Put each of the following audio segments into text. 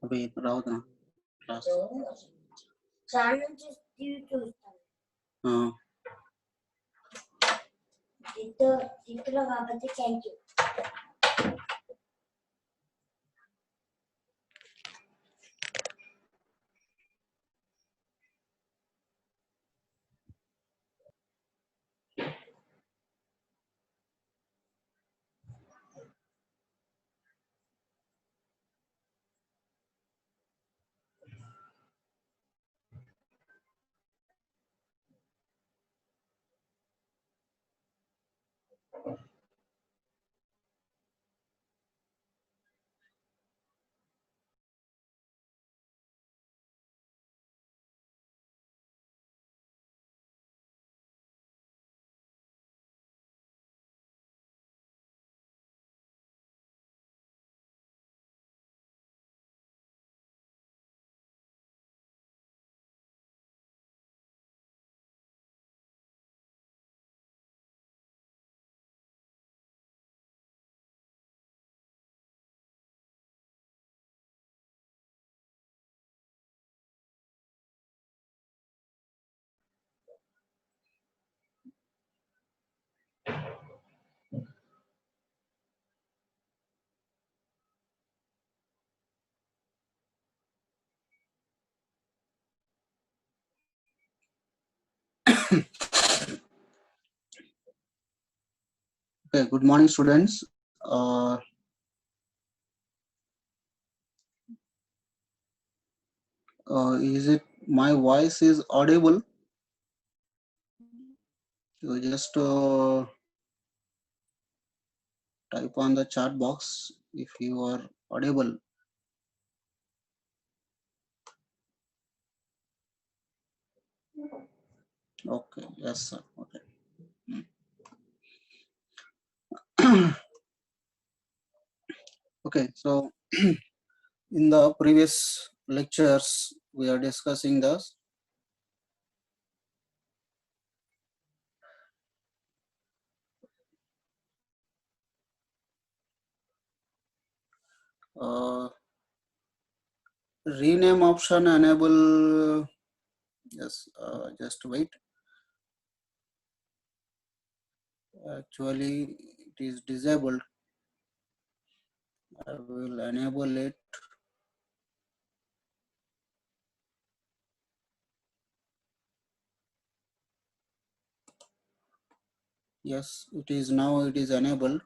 అవి రావుతున్నా క్లాస్ చాలా నుంచి చూస్తాను ఇంట్లో కాబట్టి thank you. Okay, good morning, students. Is it my voice is audible? You just type on the chat box if you are audible. Okay, yes, sir. Okay. Okay, so in the previous lectures, we are discussing the rename option enable. Yes, just wait. Actually, it is disabled. I will enable it. Yes, it is now. It is enabled.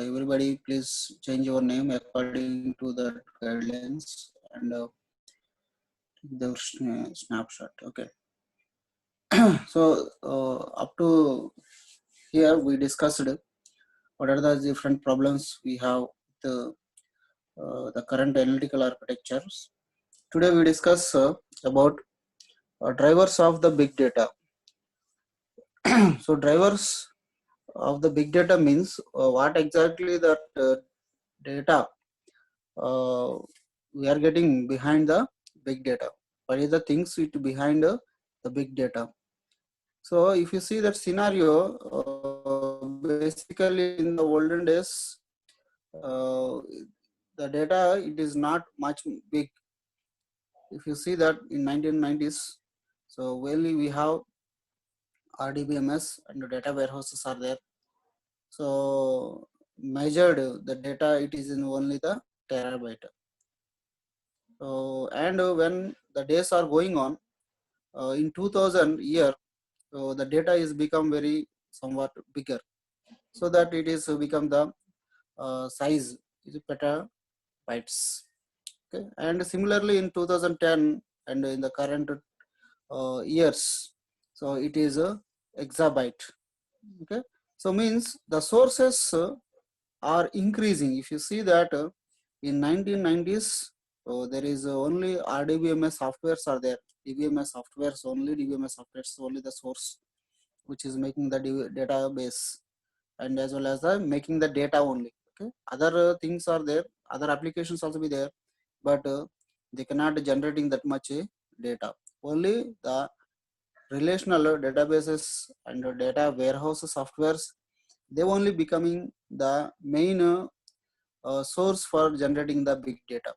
Everybody, please change your name according to the guidelines and the snapshot. Okay. So up to here, we discussed what are the different problems we have the current analytical architectures. Today we discuss about drivers of the big data. So drivers of the big data means what exactly that data we are getting behind the big data. What is the things behind the big data? So if you see that scenario, basically in the olden days, the data, it is not much big. If you see that in 1990s, so only we have RDBMS and the data warehouses are there. So measured the data, it is in only the terabyte. So and when the days are going on, in 2000 year, so the data is become very somewhat bigger, so that it is become the size is petabytes. Okay, and similarly in 2010 and in the current years, so it is a exabyte. Okay, so means the sources are increasing. If you see that in 1990s, so there is only RDBMS softwares are there. DBMS softwares only, DBMS softwares only the source which is making the database, and as well as the making the data only. Okay, other things are there, other applications also be there, but they cannot generating that much data. Only the relational databases and data warehouse softwares, they only becoming the main source for generating the big data.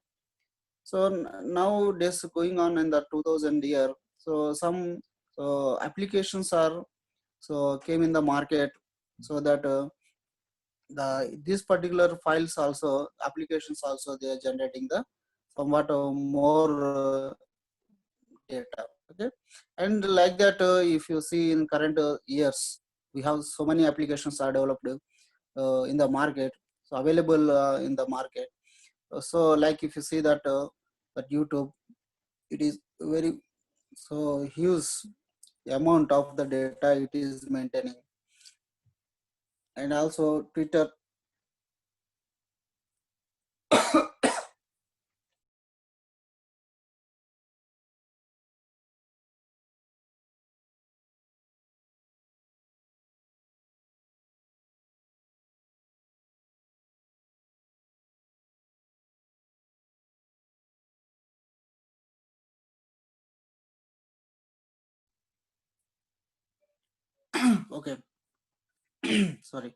So nowadays going on in the 2000 year, so some applications are so came in the market, so that these particular files also, applications also, they are generating the somewhat more data. Okay, and like that, if you see in current years, we have so many applications are developed in the market, so available in the market. So like if you see that that YouTube, it is very so huge amount of the data it is maintaining, and also Twitter. Okay. Sorry.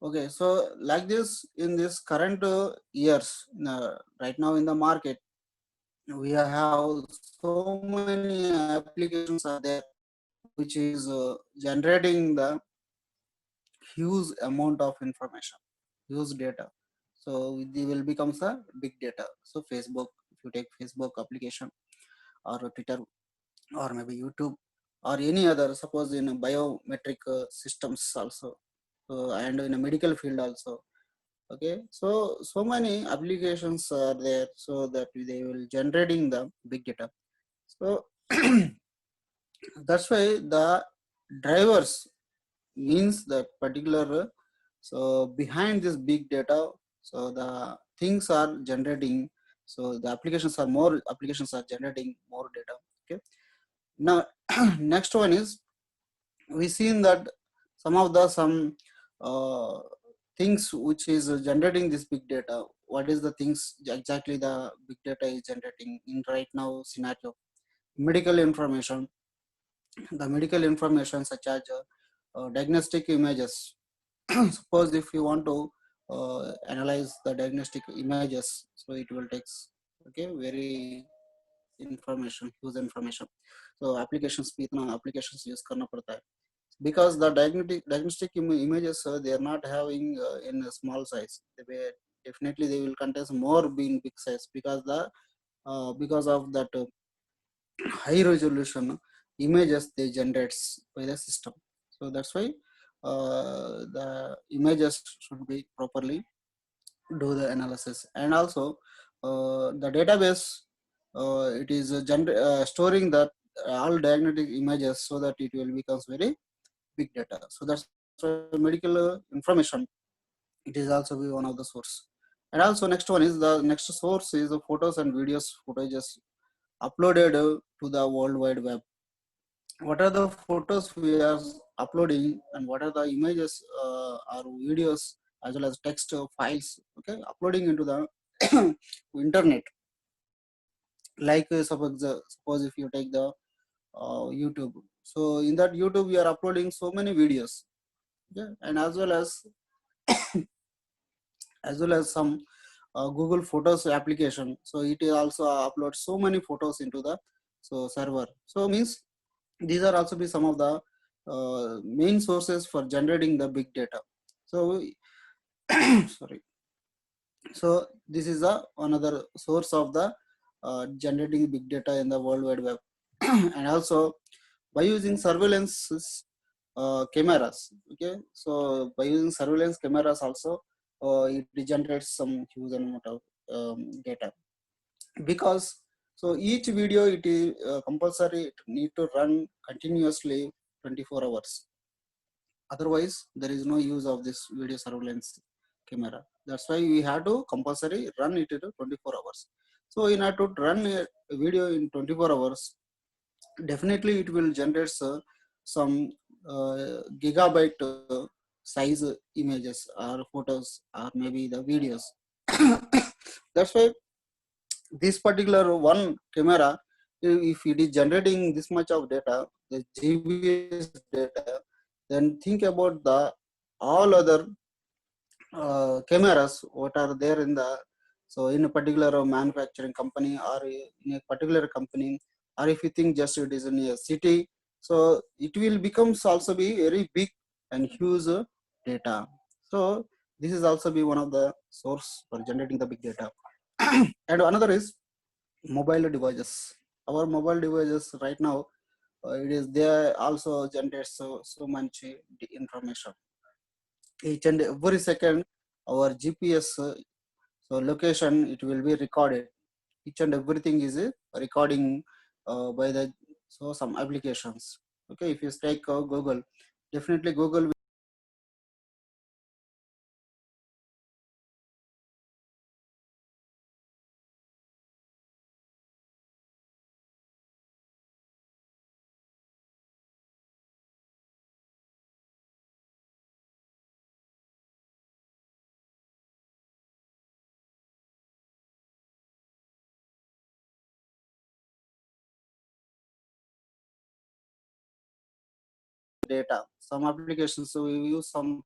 Okay, so like this, in this current years, right now in the market, we have so many applications are there which is generating the huge amount of information, huge data. So they will becomes a big data. So Facebook, if you take Facebook application, or Twitter, or maybe YouTube, or any other, suppose in a biometric systems also, and in a medical field also. Okay, so many applications are there, so that they will generating the big data. So that's why the drivers means that particular so behind this big data, so the things are generating, so the applications are generating more data. Okay, now next one is, we seen that some uh, things which is generating this big data. What is the things exactly the big data is generating in right now scenario? Medical information. The medical information such as diagnostic images. Suppose if you want to analyze the diagnostic images, so it will take, okay, very information, huge information. So applications applications use करना पड़ता है, because the diagnostic images they are not having in a small size. Definitely they will contain more being big size, because of that high resolution images they generates by the system. So that's why the images should be properly do the analysis. And also the database, it is storing that all diagnostic images, so that it will becomes very big data. So that's why medical information, it is also be one of the source. And also next one is, the next source is the photos and videos, footages uploaded to the world wide web. What are the photos we are uploading, and what are the images or videos, as well as text files, okay, uploading into the internet. Like suppose if you take the YouTube, so in that YouTube we are uploading so many videos, okay, and as well as some Google Photos application, so it is also upload so many photos into the so server. So means these are also be some of the main sources for generating the big data. So sorry. So this is another source of the generating big data in the world wide web. And also by using surveillance cameras. Okay, so by using surveillance cameras also, it generates some huge amount of data, because so each video it is compulsory, it need to run continuously 24 hours. Otherwise there is no use of this video surveillance camera. That's why we have to compulsory run it to 24 hours. So in order to run a video in 24 hours, definitely it will generate some gigabyte size images or photos, or maybe the videos. That's why this particular one camera, if it is generating this much of data, the GBS data, then think about the all other cameras what are there in the So in a particular manufacturing company or in a particular company, or if you think just it is in a city, so it will becomes also be very big and huge data. So this is also be one of the source for generating the big data. And another is mobile devices. Our mobile devices right now, it is there also generates so much information. Each and every second, our GPS so location it will be recorded. Each and everything is recording by the some applications. Okay, if you take Google, definitely Google data. Some applications so we use some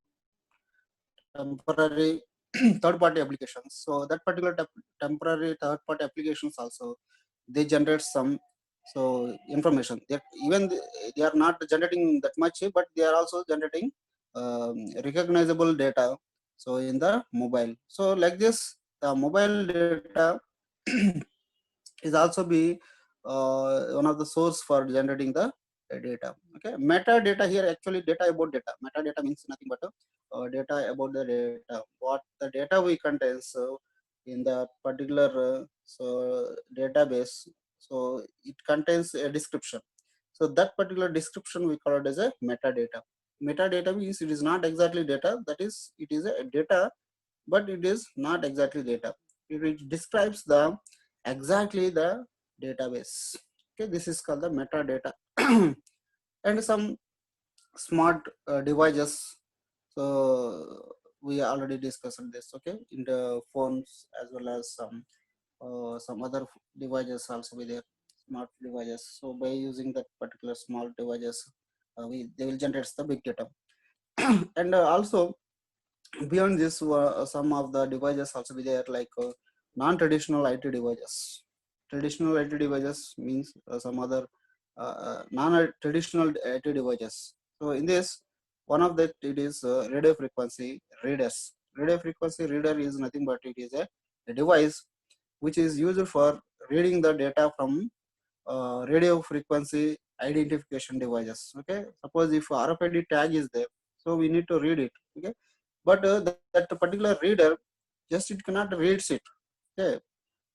temporary third-party applications. So that particular temporary third-party applications also they generate some information. Even they are not generating that much, but they are also generating recognizable data. So in the mobile, so like this, the mobile data is also be one of the source for generating the data. Okay, metadata here actually data about data. Metadata means nothing but data about the data. What the data we contain so in the particular database. So it contains a description. So that particular description we call it as a metadata. Metadata means it is not exactly data. That is, it is a data, but it is not exactly data. It describes the exactly the database. Okay, this is called the metadata. And some smart devices. So we already discussed this. Okay, in the phones as well as some other devices also with their smart devices. So by using that particular small devices, they will generate the big data. And also beyond this, some of the devices also be there like non-traditional IT devices. Traditional IT devices means some other non-traditional IT devices. So in this, one of that it is radio frequency readers. Radio frequency reader is nothing but it is a device which is used for reading the data from radio frequency identification devices. Okay, suppose if RFID tag is there, so we need to read it. Okay, but that particular reader just it cannot reads it. Okay,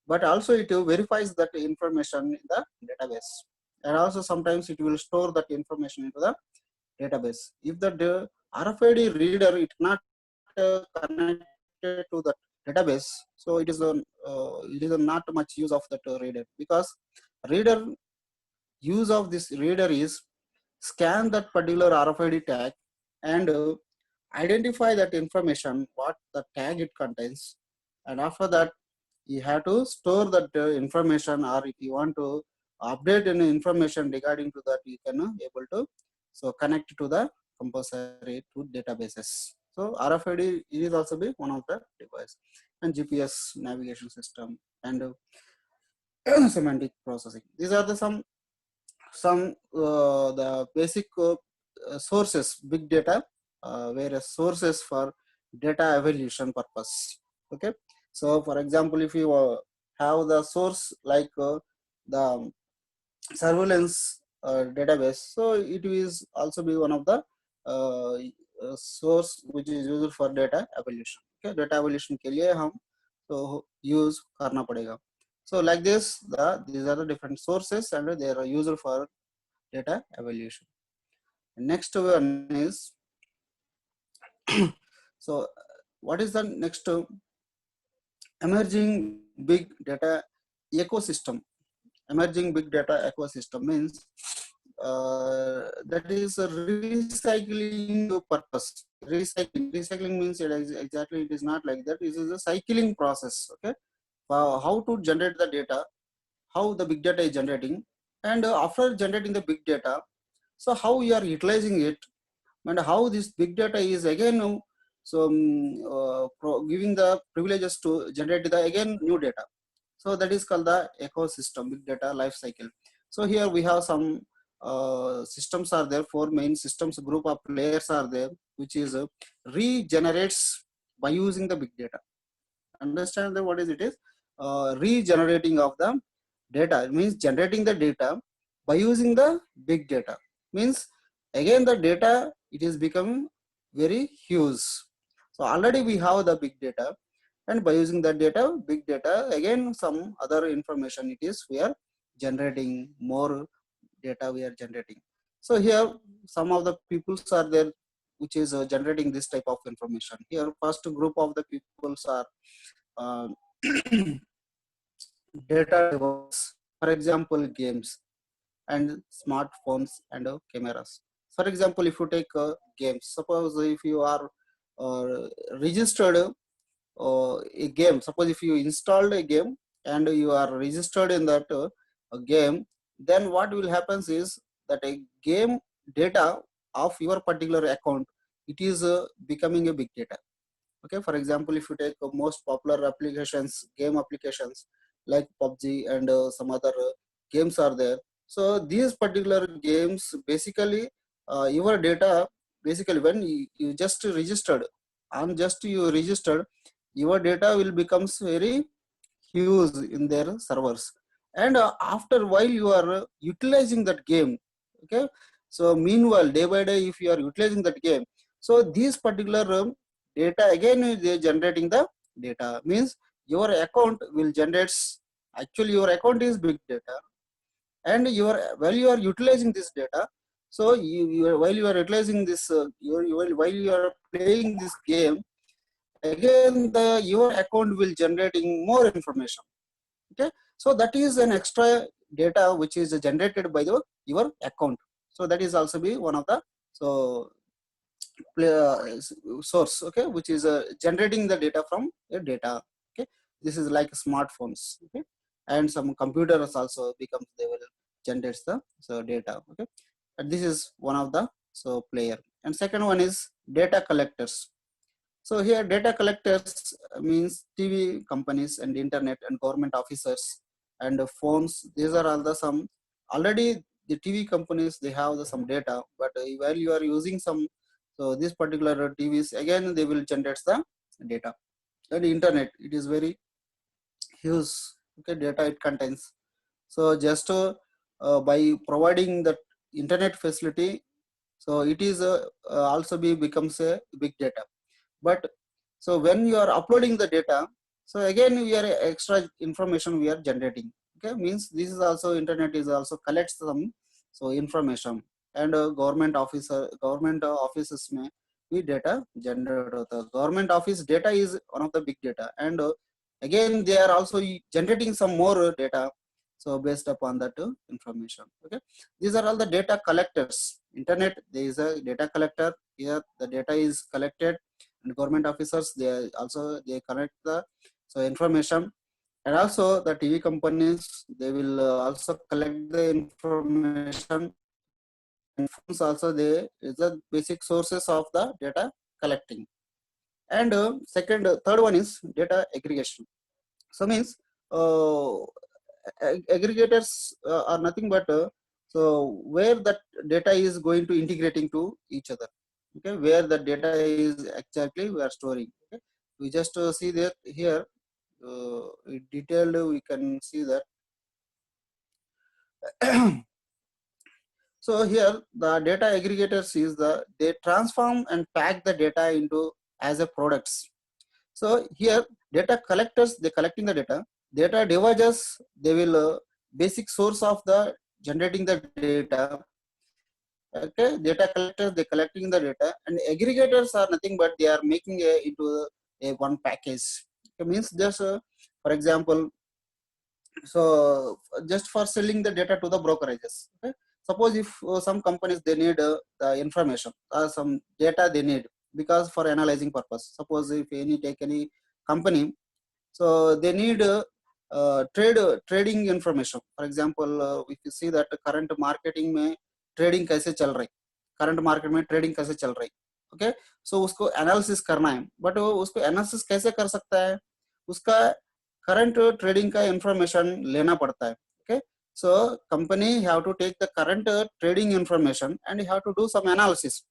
but also it verifies that information in the database, and also sometimes it will store that information into the database. If the RFID reader it not connected to the database, so it is a not much use of that reader, because reader use of this reader is scan that particular RFID tag and identify that information, what the tag it contains, and after that you have to store that information, or if you want to update any information regarding to that, you can able to so connect to the compulsory to databases. So RFID is also be one of the device, and GPS navigation system, and semantic processing. These are the some the basic sources big data, various sources for data evaluation purpose. Okay, so for example, if you have the source like the surveillance database, so it is also be one of the source which is used for data evaluation. Okay, data evaluation के लिए हम तो use करना पड़ेगा. So like this, these are the different sources and they are used for data evaluation. Next one is so what is the next emerging big data ecosystem? Emerging big data ecosystem means that is a recycling purpose. Recycling means it is exactly it is not like that. This is a cycling process. Okay, how to generate the data, how the big data is generating, and after generating the big data, so how you are utilizing it, and how this big data is again so giving the privileges to generate the again new data. So that is called the ecosystem, big data life cycle. So here we have some systems are there, four main systems, group of players are there, which is regenerates by using the big data. Understand that what is it is? Regenerating of the data. It means generating the data by using the big data. Means again the data, it is becoming very huge. So already we have the big data, and by using that data, big data, again some other information it is we are generating, more data we are generating. So here some of the peoples are there which is generating this type of information. Here first group of the peoples are uh, data devices, for example games and smartphones and cameras. For example, if you take games, suppose if you are registered a game, suppose if you installed a game and you are registered in that game, then what will happen is that a game data of your particular account, it is becoming a big data. Okay, for example, if you take most popular applications, game applications like PUBG and some other games are there. So these particular games basically your data, basically when you just registered, on just you registered, your data will becomes very huge in their servers. And after while you are utilizing that game, okay, so meanwhile day by day if you are utilizing that game, so these particular data again they generating the data. Means your account will generate, actually your account is big data, and your while you are utilizing this data, so while you are utilizing this while you are playing this game, again the your account will generating more information. Okay, so that is an extra data which is generated by the your account. So that is also be one of the so source, okay, which is generating the data from a data. Okay, this is like smartphones, okay, and some computers also becomes, they will generate the so data. Okay, and this is one of the so player. And second one is data collectors. So here data collectors means TV companies and internet and government officers and phones. These are all the some already the TV companies, they have the some data, but while you are using some, so this particular TVs again they will generate the data. And internet, it is very huge, okay, data it contains. So just by providing that internet facility, so it is also becomes a big data. But so when you are uploading the data, so again we are extra information we are generating. Okay, means this is also internet is also collects some so information. And government offices may be data generated. The government office data is one of the big data, and again they are also generating some more data, so based upon that information. Okay, these are all the data collectors. Internet, there is a data collector. Here the data is collected, and government officers, they also they collect the so information. And also the TV companies, they will also collect the information. And phones also, they is the basic sources of the data collecting. And third one is data aggregation. So means uh, aggregators are nothing but so where that data is going to integrating to each other. Okay, where the data is exactly we are storing. Okay, we just see that here detailed we can see that. So here the data aggregators is the, they transform and pack the data into as a products. So here data collectors, they collecting the data. Data devices, they will basic source of the generating the data. Okay, data collectors, they collecting the data, and aggregators are nothing but they are making into a one package. It means just for example, so just for selling the data to the brokerages. Okay, suppose if some companies they need the information, some data they need because for analyzing purpose. Suppose if take any company, so they need trading information. For example, if you see that current marketing में trading कैसे चल रही, current market में trading कैसे चल रही. Okay, सो उसको analysis करना है, बट वो उसको एनालिसिस कैसे कर सकता है, उसका करंट ट्रेडिंग का इंफॉर्मेशन लेना पड़ता है। Okay, so company have to take the current trading information and you have to do some analysis,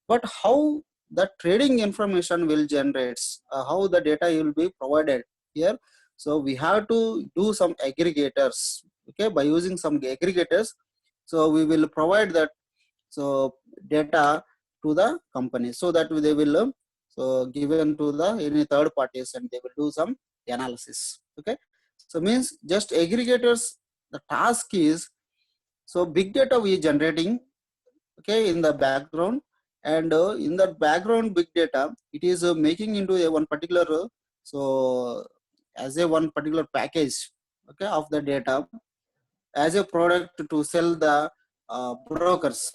but how the trading information will generate, how the data will be provided here. So we have to do some aggregators. Okay, by using some aggregators, so we will provide that so data to the company, so that they will so given to the any third parties and they will do some analysis. Okay, so means just aggregators, the task is, so big data we generating, okay, in the background, and in the background big data it is making into a one particular so as a one particular package, okay, of the data as a product to sell the brokers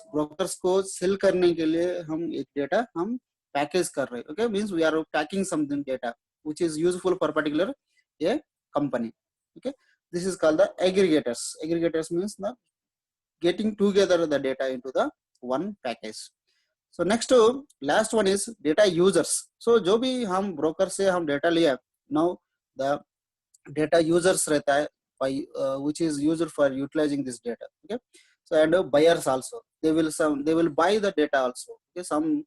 को cell करने के लिए हम एक data हम package कर रहे हैं। Okay, means we are packing something data which is useful for particular a company. Okay, this is called the aggregators. Aggregators means the getting together the data into the one package. So next last one is data users. So जो भी हम broker से हम data लिया, now the data users रहता है by which is used for utilizing this data. Okay, so and buyers also, they will buy the data also. Okay, some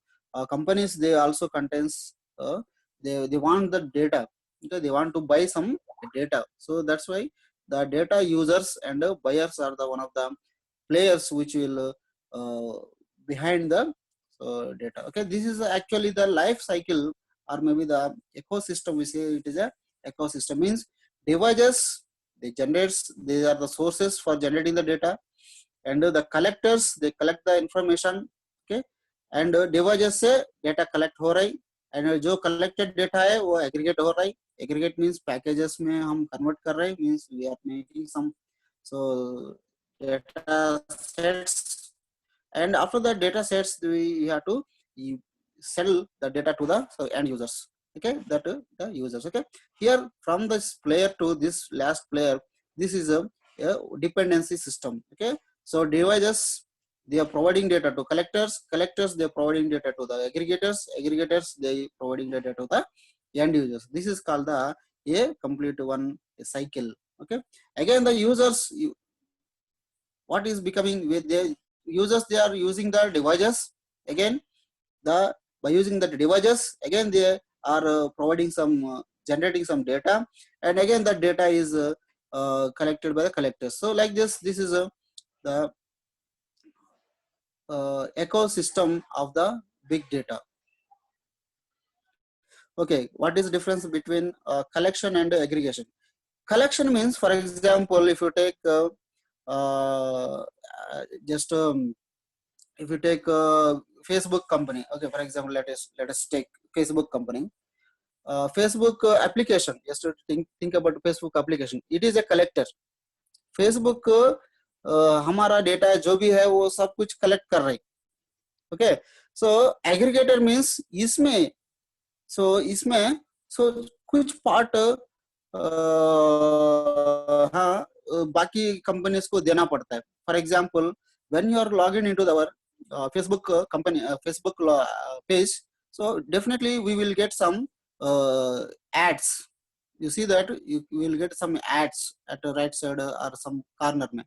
companies they also contains they want the data. Okay, they want to buy some data, so that's why the data users and buyers are the one of the players which will behind the data. Okay, this is actually the life cycle or maybe the ecosystem. We say it is a ecosystem, means devices they generates, they are the sources for generating the data, and the collectors they collect the information. Okay, and devices से data collect हो रही, and जो collected data है वो aggregate हो रही. Aggregate means packages में हम convert कर रहे, means we are making some so data sets, and after the data sets we have to sell the data to the end users. Okay, that the users. Okay, here from this player to this last player, this is a dependency system. Okay, so devices they are providing data to collectors they are providing data to the aggregators they providing data to the end users. This is called the a complete one cycle. Okay, again the users, what is becoming with the users, they are using the devices. Again the by using the devices, again they are providing some generating some data, and again the data is collected by the collectors. So like this is the ecosystem of the big data. Okay, what is the difference between collection and aggregation? Collection means, for example, if you take just if you take Facebook company. Okay, for example, let us take Facebook company. Facebook application, just to think about Facebook application, it is a collector. Facebook हमारा data जो भी है वो सब कुछ collect कर रही. Okay, सो aggregator means इसमें सो कुछ पार्ट हाँ बाकी कंपनीज को देना पड़ता है. For example, when you are logging into our Facebook company Facebook page, so definitely we will get some ads. You see that you will get some ads at the right side or some corner mein.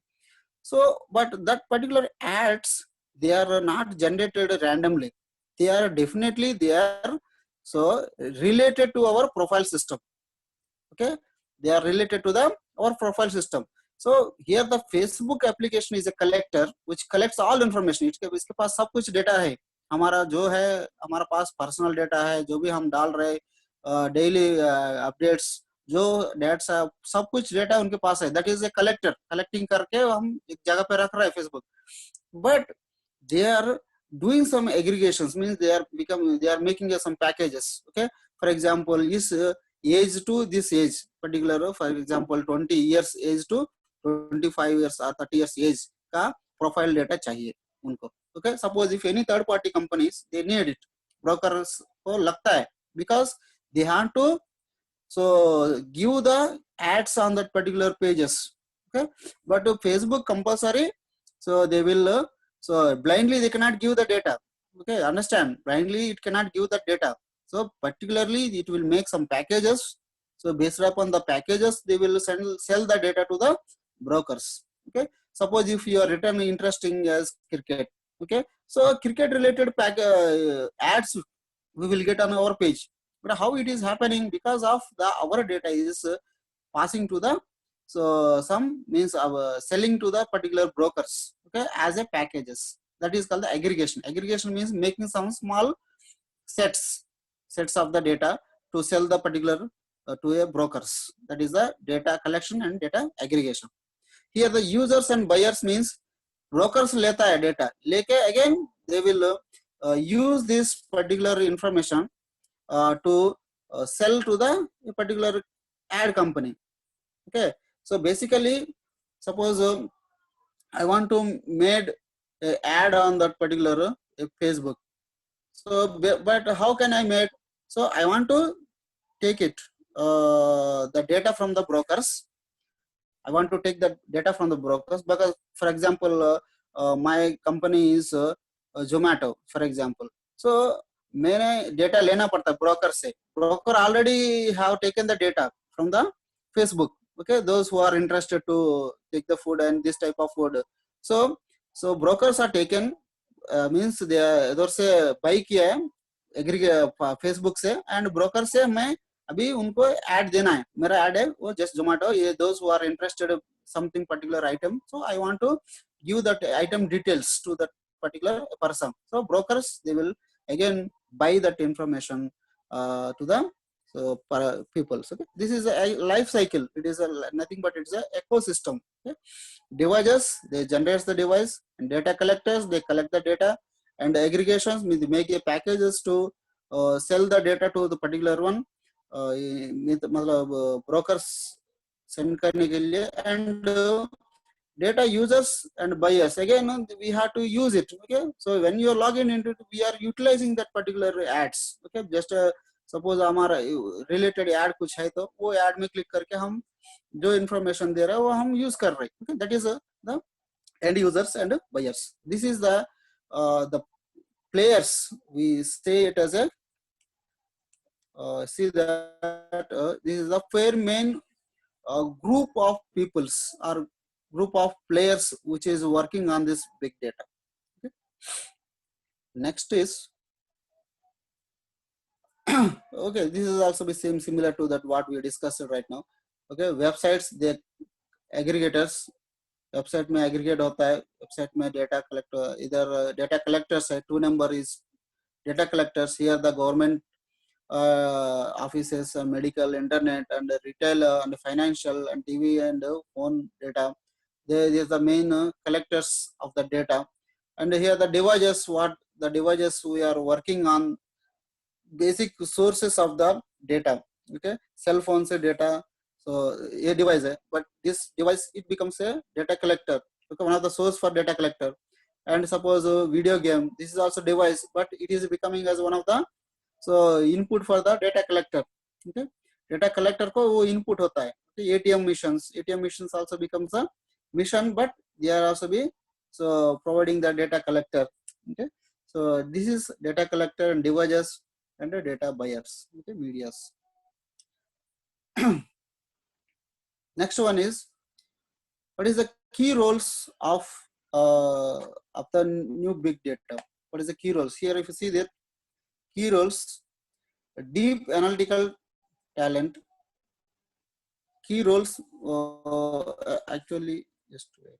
So but that particular ads, they are not generated randomly, they are definitely they are so related to our profile system. Okay, they are related to the our profile system. So here the Facebook application is a collector which collects all information. इसके पास सब कुछ data है, हमारा जो है हमारा पास personal data है, जो भी हम डाल रहे डेली अपडेट्स, जो डेटा सब कुछ डेटा उनके पास है. That is a collector, collecting करके हम एक जगह पे रख रहे हैं Facebook. But they are doing some aggregations, means they are making some packages. Okay, for example, is age to this age particular, for example 20 years age to 25 years or 30 years age का profile data चाहिए उनको. Okay, suppose if any third party companies they need it, brokers को लगता है, because they have to so give the ads on that particular pages. Okay, but Facebook compulsory, so they will so blindly they cannot give the data, Okay, understand, blindly it cannot give that data. So particularly it will make some packages. So based upon the packages, they will sell the data to the brokers. Okay, suppose if you are written interesting as cricket, okay, so cricket related ads we will get on our page. But how it is happening? Because of the our data is passing to the, so some means our selling to the particular brokers, okay, as a packages. That is called the aggregation. Aggregation means making some small sets of the data to sell the particular to a brokers. That is the data collection and data aggregation. Here the users and buyers means brokers leta hai data, leke again they will use this particular information to sell to the particular ad company. Okay, so basically, suppose I want to made a ad on that particular Facebook. So, but how can I make? So I want to take it the data from the brokers. I want to take the data from the brokers because, for example, my company is Zomato, for example. So मैंने data लेना पड़ता है broker से. Broker already have taken the data from the Facebook. Okay, those who are interested to take the food and this type of food. So brokers are taken, means they इधर से buy किया है aggregate Facebook से, and broker से मैं अभी उनको add देना है. मेरा ऐड है वो जस्ट जोमेटो, ये those who are interested something particular item, so I want to give that item details to that particular person. So brokers, they will again buy that information to the people. So okay, this is a life cycle. It is nothing but it's a ecosystem. Okay? Devices, they generate the device, and data collectors, they collect the data, and the aggregations means they make a packages to sell the data to the particular one. मतलब brokers send करने के लिए, and data users and buyers again we have to use it. Okay, so when you are logging into it, we are utilizing that particular ads. Okay, just suppose हमारा related ad कुछ है तो वो ad में click करके हम जो information दे रहा है वो हम use कर रहे हैं. Okay, that is the end users and buyers. This is the players, we say it as a see that this is the fair main group of peoples or group of players which is working on this big data. Okay. Next is okay, this is also the same similar to that what we discussed right now. Okay, websites, they aggregators, website में aggregate होता है, website में data collector, इधर data collectors है, 2 number is data collectors. Here the government offices, medical, internet, and retail, and financial, and TV and phone data. There is the main collectors of the data. And here the devices, what the devices we are working on, basic sources of the data. Okay, cell phones data, so a device hai, but this device it becomes a data collector. Okay, one of the source for data collector. And suppose a video game, this is also device, but it is becoming as one of the so input for the data collector. Okay, data collector ko wo input hota hai. Okay, ATM missions also becomes a mission, but they are also be so providing the data collector. Okay, so this is data collector and devices and the data buyers. Okay, medias. Next one is, what is the key roles of the new big data? What is the key roles? Here if you see that key roles, deep analytical talent. Key roles, actually just wait.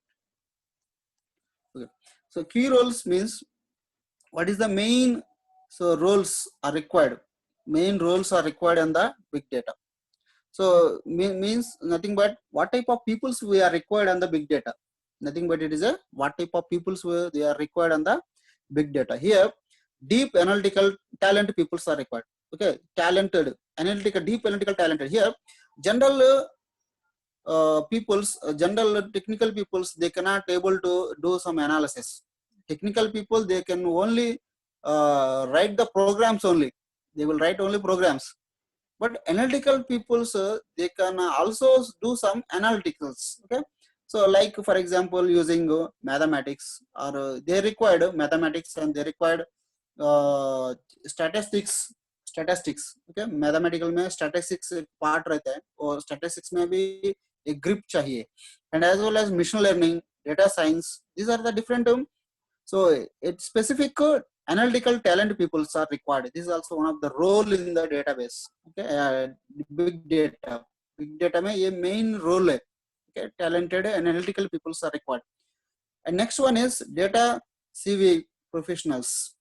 Okay, so key roles means what is the main, so roles are required, main roles are required in the big data. So means nothing but what type of peoples we are required on the big data. Nothing but it is a what type of peoples they are required on the big data. Here deep analytical talent peoples are required. Okay, talented analytical, deep analytical talented. Here general peoples, general technical peoples, they cannot able to do some analysis. Technical people, they can only write the programs only, they will write only programs. But analytical people, they can also do some analyticals. Okay, so like for example using mathematics, or they required mathematics, and they required statistics okay mathematical में statistics एक part रहता है और statistics में भी एक grip चाहिए and as well as machine learning data science these are the different so it's specific analytical talent peoples are required. This is also one of the role in the database. Okay, big data में ये main role है. Okay, talented analytical peoples are required. And next one is data CV professionals.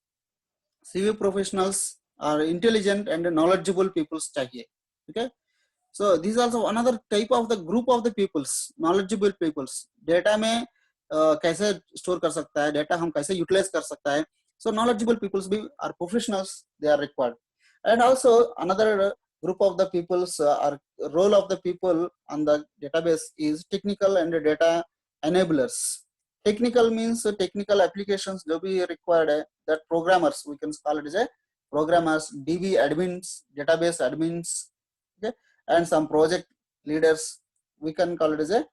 CV professionals are intelligent and knowledgeable peoples चाहिए. Okay, so this is also another type of the group of the peoples, knowledgeable peoples. Data में कैसे store कर सकता है data हम कैसे utilise कर सकता है so knowledgeable peoples be are professionals they are required and also another group of the peoples are role of the people on the database is technical and data enablers. Technical means technical applications जो भी required है that programmers we can call it as a programmers DB admins database admins okay and some project leaders we can call it as a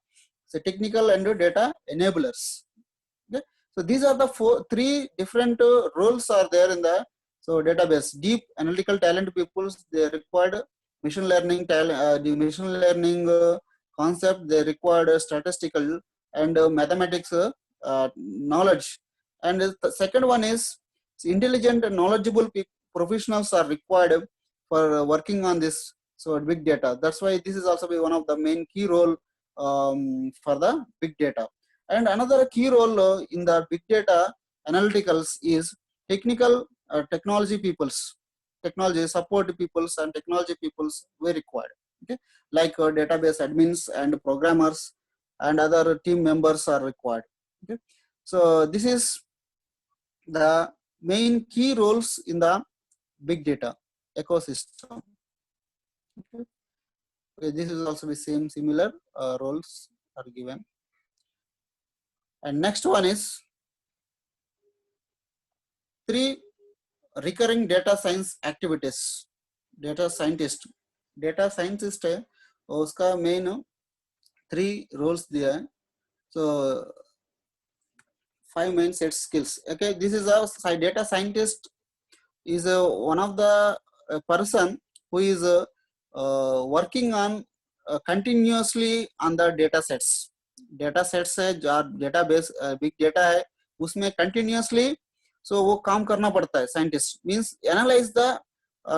so technical and data enablers. Okay, so these are the three different roles are there in the so database. Deep analytical talent peoples they required machine learning the machine learning concept they required statistical and mathematics knowledge. And the second one is intelligent and knowledgeable professionals are required for working on this so big data. That's why this is also one of the main key role for the big data. And another key role in the big data analyticals is technical technology peoples, technology support peoples and technology peoples were required. Okay, like database admins and programmers and other team members are required. Okay, so this is the main key roles in the big data ecosystem. Okay. This is also the same similar roles are given. And next one is 3 recurring data science activities. Data scientist है और उसका main 3 roles दिया है. So 5 main set skills. Okay, this is a data scientist is one of the person who is working on continuously on the data sets. Data sets है जो database big data है उसमें continuously so वो काम करना पड़ता है. Scientist means analyze the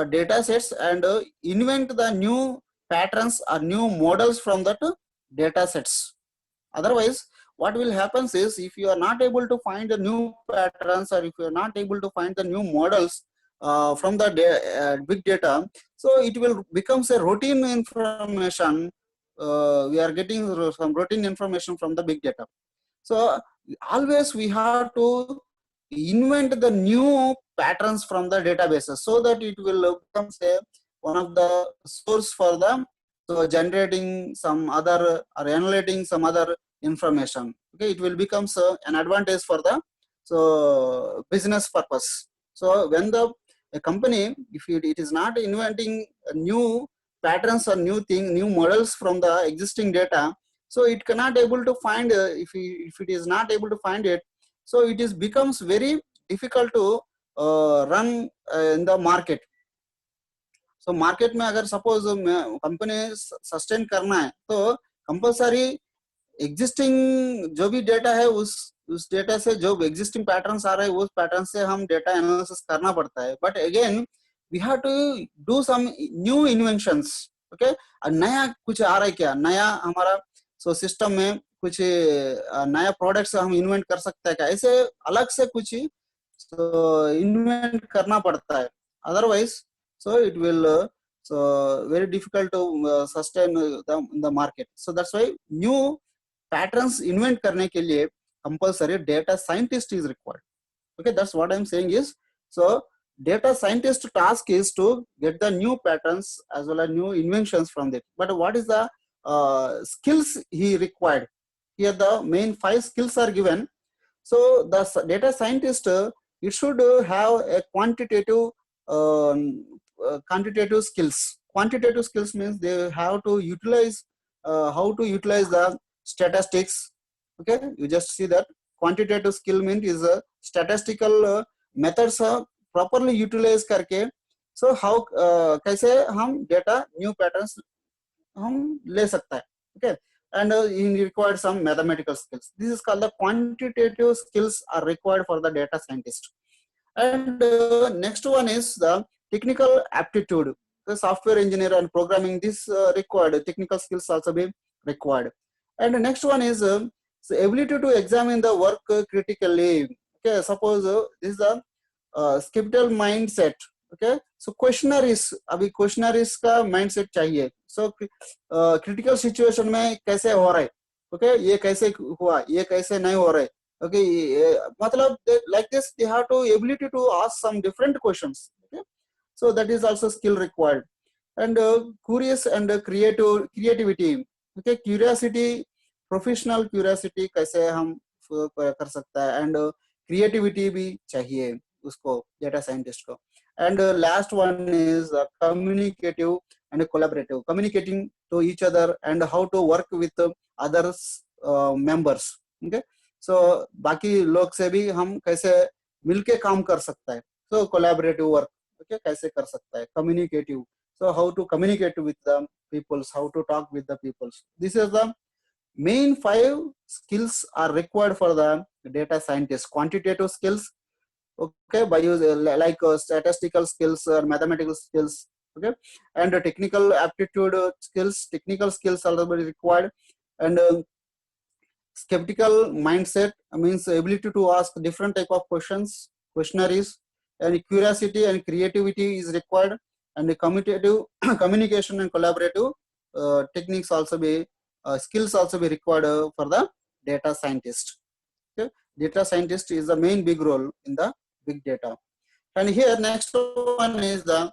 data sets and invent the new patterns or new models from that data sets. Otherwise what will happen is if you are not able to find the new patterns or if you are not able to find the new models from the big data, so it will becomes a routine information. We are getting some routine information from the big data. So always we have to invent the new patterns from the databases so that it will become say one of the source for them so generating some other or analyzing some other information. Okay, it will become an advantage for the so business purpose. So when the a company if it is not inventing new patterns or new models from the existing data, so it cannot able to find if it is not able to find it, so it is becomes very difficult to run in the market. So market में अगर suppose company sustain करना है तो compulsory existing जो भी data है उस data से जो existing patterns आ रहे हैं उस pattern से हम data analysis करना पड़ता है. But again we have to do some new inventions. Okay, नया कुछ आ रहा है क्या नया हमारा so system में कुछ नया products हम invent कर सकते हैं क्या ऐसे अलग से कुछ so invent करना पड़ता है. Otherwise so it will so very difficult to sustain the market. So that's why new patterns invent करने के लिए compulsory data scientist is required. Okay, that's what I'm saying is so data scientist task is to get the new patterns as well as new inventions from it. But what is the skills he required? Here the main 5 skills are given. So the data scientist it should have a quantitative skills. Quantitative skills means they have to utilize how to utilize the statistics. Okay, you just see that quantitative skill means is statistical methods properly utilize करके, so how कैसे हम data new patterns हम ले सकता है, okay, and you require some mathematical skills. This is called the quantitative skills are required for the data scientist. And next one is the technical aptitude. The software engineer and programming, this required technical skills also be required. And the next one is the ability to examine the work critically. Okay, suppose this is the skeptical mindset. Okay, so questionnaires, अभी questionnaires का mindset चाहिए. So critical situation में कैसे हो रहा है, okay, ये कैसे हुआ, ये कैसे नहीं हो रहा है, okay, matlab like this they have to ability to ask some different questions, okay, so that is also skill required. And curious and creativity, okay, curiosity, professional curiosity कैसे हम कर सकता है, and creativity भी चाहिए उसको data scientist को. And last one is communicative and collaborative, communicating to each other and how to work with others members, okay, so बाकी लोग से भी हम कैसे मिलके काम कर सकता है, so collaborative work, okay, कैसे कर सकता है, communicative, so how to communicate with the peoples, how to talk with the peoples. This is the main 5 skills are required for the data scientist. Quantitative skills, okay, by use like statistical skills or mathematical skills, okay, and technical aptitude skills, technical skills are required. And skeptical mindset means ability to ask different type of questions, questionnaires, and curiosity and creativity is required. And the communication and collaborative techniques also be skills also be required for the data scientist. Okay, data scientist is the main big role in the big data. And here next one is the